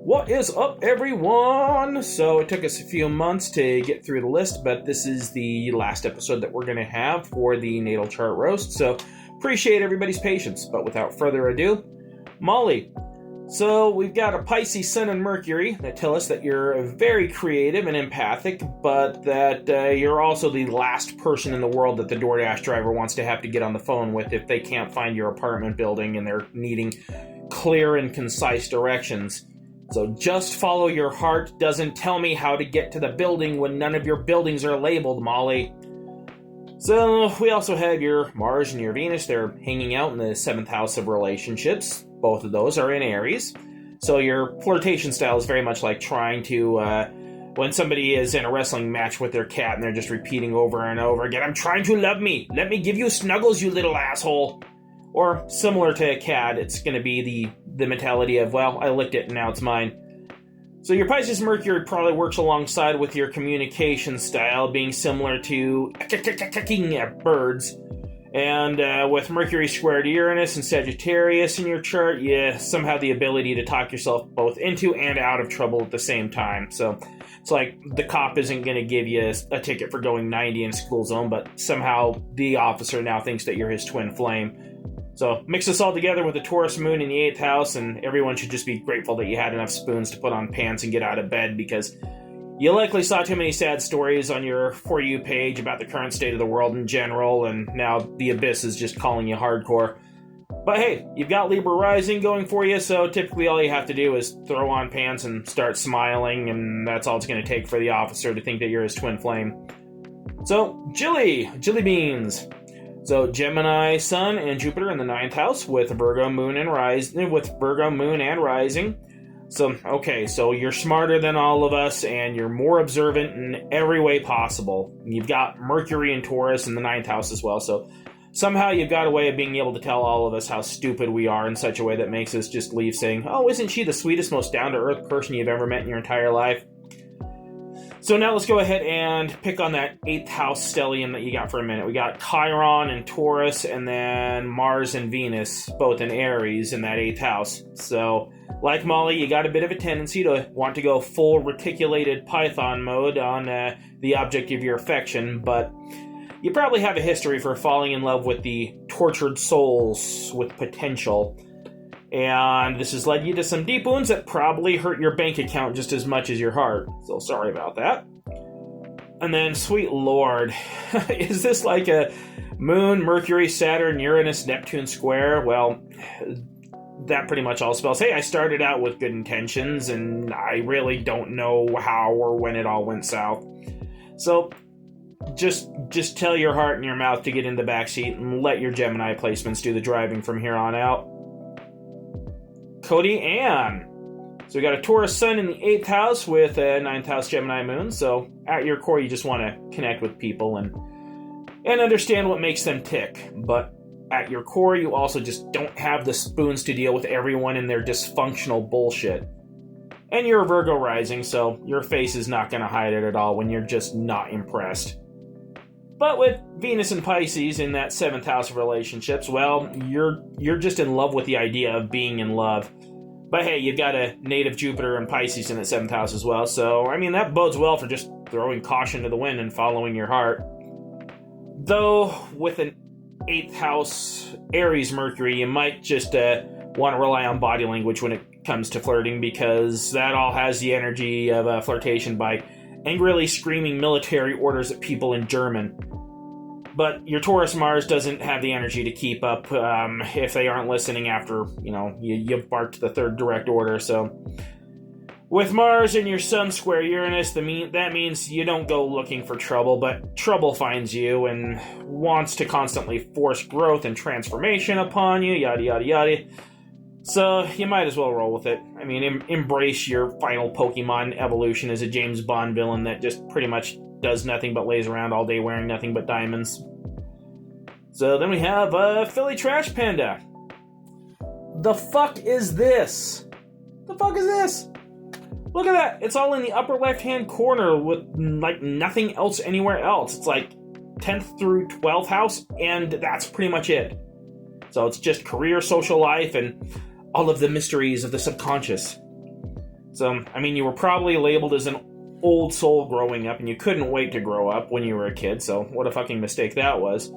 What is up, everyone? So it took us a few months to get through the list, but this is the last episode that we're going to have for the Natal chart roast, so appreciate everybody's patience. But without further ado, Molly. So we've got a Pisces Sun and Mercury that tell us that you're very creative and empathic, but that you're also the last person in the world that the DoorDash driver wants to have to get on the phone with if they can't find your apartment building and they're needing clear and concise directions. So just follow your heart doesn't tell me how to get to the building when none of your buildings are labeled, Molly. So we also have your Mars and your Venus. They're hanging out in the 7th house of relationships. Both of those are in Aries. So your flirtation style is very much like trying to, when somebody is in a wrestling match with their cat and they're just repeating over and over again, I'm trying to love me. Let me give you snuggles, you little asshole. Or similar to a cat, it's going to be the mentality of, well, I licked it and now it's mine. So your Pisces Mercury probably works alongside with your communication style, being similar to birds. And with Mercury squared Uranus and Sagittarius in your chart, you somehow have the ability to talk yourself both into and out of trouble at the same time. So it's like the cop isn't going to give you a ticket for going 90 in school zone, but somehow the officer now thinks that you're his twin flame. So mix this all together with the Taurus moon in the 8th house, and everyone should just be grateful that you had enough spoons to put on pants and get out of bed, because you likely saw too many sad stories on your For You page about the current state of the world in general, and now the abyss is just calling you hardcore. But hey, you've got Libra rising going for you, so typically all you have to do is throw on pants and start smiling, and that's all it's going to take for the officer to think that you're his twin flame. So, Jilly Beans. So Gemini Sun and Jupiter in the 9th house with Virgo Moon and Rising. So, okay, so you're smarter than all of us, and you're more observant in every way possible. You've got Mercury and Taurus in the 9th house as well, so somehow you've got a way of being able to tell all of us how stupid we are in such a way that makes us just leave saying, oh, isn't she the sweetest, most down-to-earth person you've ever met in your entire life? So now let's go ahead and pick on that 8th house stellium that you got for a minute. We got Chiron and Taurus, and then Mars and Venus, both in Aries in that 8th house. So, like Molly, you got a bit of a tendency to want to go full reticulated Python mode on the object of your affection, but you probably have a history for falling in love with the tortured souls with potential. And this has led you to some deep wounds that probably hurt your bank account just as much as your heart. So sorry about that. And then, sweet lord, is this like a Moon, Mercury, Saturn, Uranus, Neptune square? Well, that pretty much all spells, hey, I started out with good intentions, and I really don't know how or when it all went south. So just tell your heart and your mouth to get in the backseat and let your Gemini placements do the driving from here on out. Cody Ann. So we got a Taurus Sun in the 8th house with a 9th house Gemini moon. So at your core, you just want to connect with people and understand what makes them tick. But at your core, you also just don't have the spoons to deal with everyone and their dysfunctional bullshit. And you're a Virgo rising, so your face is not going to hide it at all when you're just not impressed. But with Venus and Pisces in that 7th house of relationships, well, you're just in love with the idea of being in love. But hey, you've got a native Jupiter and Pisces in the 7th house as well, so, I mean, that bodes well for just throwing caution to the wind and following your heart. Though, with an 8th house Aries Mercury, you might just want to rely on body language when it comes to flirting, because that all has the energy of flirtation by angrily screaming military orders at people in German. But your Taurus Mars doesn't have the energy to keep up if they aren't listening after, you've barked the 3rd direct order. So with Mars and your Sun square Uranus, that means you don't go looking for trouble, but trouble finds you and wants to constantly force growth and transformation upon you, yada, yada, yada. So you might as well roll with it. I mean, embrace your final Pokemon evolution as a James Bond villain that just pretty much does nothing but lays around all day wearing nothing but diamonds. So then we have Philly Trash Panda. The fuck is this? The fuck is this? Look at that. It's all in the upper left-hand corner with like nothing else anywhere else. It's like 10th through 12th house, and that's pretty much it. So it's just career, social life, and all of the mysteries of the subconscious. So, I mean, you were probably labeled as an old soul growing up, and you couldn't wait to grow up when you were a kid, so what a fucking mistake that was.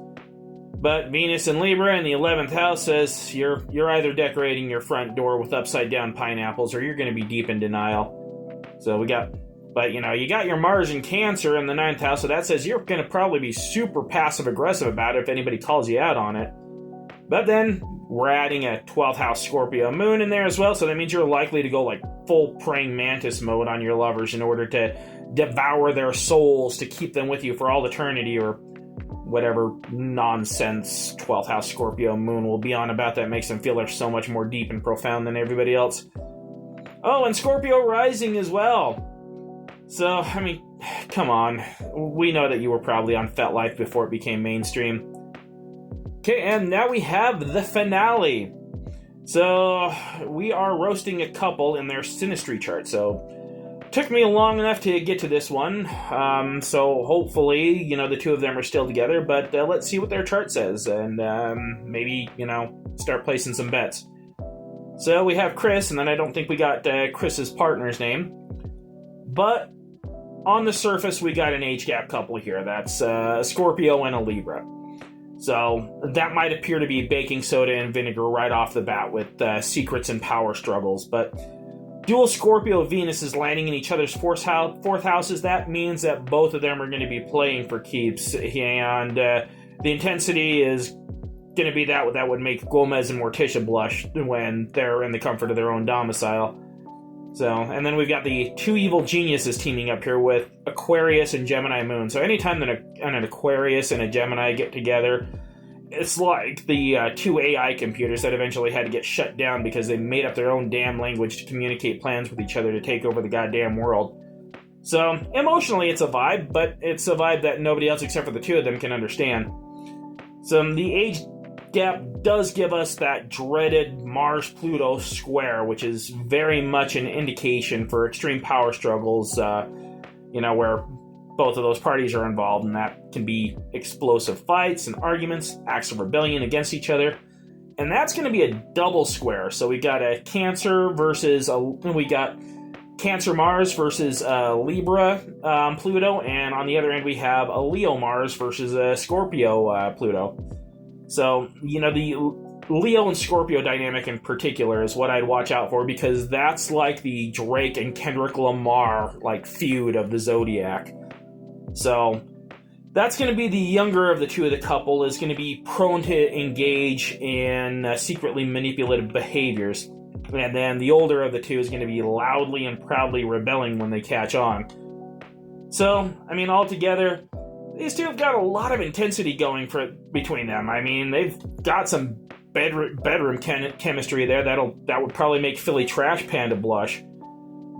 But Venus in Libra in the 11th house says you're either decorating your front door with upside-down pineapples, or you're going to be deep in denial. So you got your Mars in Cancer in the 9th house, so that says you're going to probably be super passive-aggressive about it if anybody calls you out on it. But then, we're adding a 12th house Scorpio moon in there as well, so that means you're likely to go like full praying mantis mode on your lovers in order to devour their souls to keep them with you for all eternity, or whatever nonsense 12th house Scorpio moon will be on about that makes them feel they're so much more deep and profound than everybody else. Oh, and Scorpio rising as well. So, I mean, come on. We know that you were probably on FetLife before it became mainstream. Okay, and now we have the finale. So, we are roasting a couple in their synastry chart, so took me long enough to get to this one. So hopefully, the two of them are still together, but let's see what their chart says, and maybe, start placing some bets. So we have Chris, and then I don't think we got Chris's partner's name, but on the surface, we got an age gap couple here. That's a Scorpio and a Libra. So that might appear to be baking soda and vinegar right off the bat with secrets and power struggles, but dual Scorpio Venus is landing in each other's fourth houses. That means that both of them are going to be playing for keeps, and the intensity is going to be that would make Gomez and Morticia blush when they're in the comfort of their own domicile. So, and then we've got the two evil geniuses teaming up here with Aquarius and Gemini moon. So anytime that an Aquarius and a Gemini get together, it's like the two AI computers that eventually had to get shut down because they made up their own damn language to communicate plans with each other to take over the goddamn world. So, emotionally it's a vibe, but it's a vibe that nobody else except for the two of them can understand. So, the age gap does give us that dreaded Mars-Pluto square, which is very much an indication for extreme power struggles, where both of those parties are involved, and that can be explosive fights and arguments, acts of rebellion against each other. And that's going to be a double square. So we got a Cancer Cancer Mars versus Libra Pluto, and on the other end we have a Leo Mars versus a Scorpio Pluto. So, the Leo and Scorpio dynamic in particular is what I'd watch out for, because that's like the Drake and Kendrick Lamar feud of the zodiac. So, that's going to be the younger of the two of the couple, is going to be prone to engage in secretly manipulative behaviors. And then the older of the two is going to be loudly and proudly rebelling when they catch on. So, altogether, these two have got a lot of intensity going between them. They've got some bedroom chemistry there that would probably make Philly Trash Panda blush.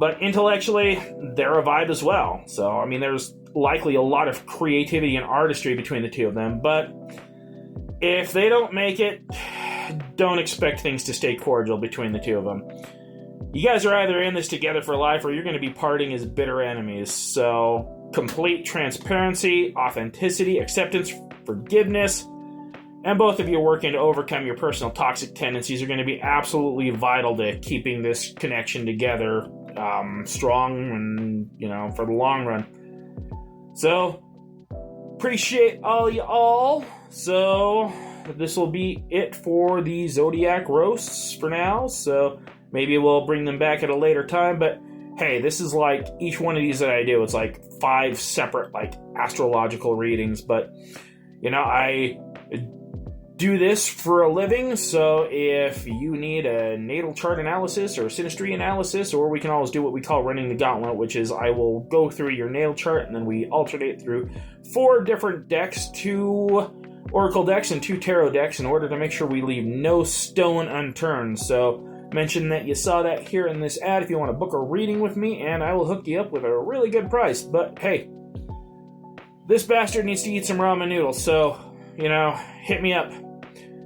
But intellectually, they're a vibe as well. So, there's likely a lot of creativity and artistry between the two of them. But if they don't make it, don't expect things to stay cordial between the two of them. You guys are either in this together for life, or you're going to be parting as bitter enemies. So, complete transparency, authenticity, acceptance, forgiveness, and both of you working to overcome your personal toxic tendencies are going to be absolutely vital to keeping this connection together strong and, for the long run. So, appreciate all y'all. So, this will be it for the Zodiac roasts for now. So, maybe we'll bring them back at a later time, but hey, this is like each one of these that I do, it's like 5 separate astrological readings, but I do this for a living, so if you need a natal chart analysis or synastry analysis, or we can always do what we call running the gauntlet, which is I will go through your natal chart and then we alternate through 4 different decks, 2 oracle decks and 2 tarot decks, in order to make sure we leave no stone unturned. So mention that you saw that here in this ad if you want to book a reading with me, and I will hook you up with a really good price. But hey, this bastard needs to eat some ramen noodles, so, hit me up.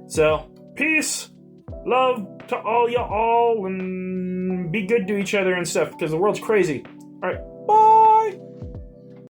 So, peace, love to all y'all, and be good to each other and stuff, because the world's crazy. Alright.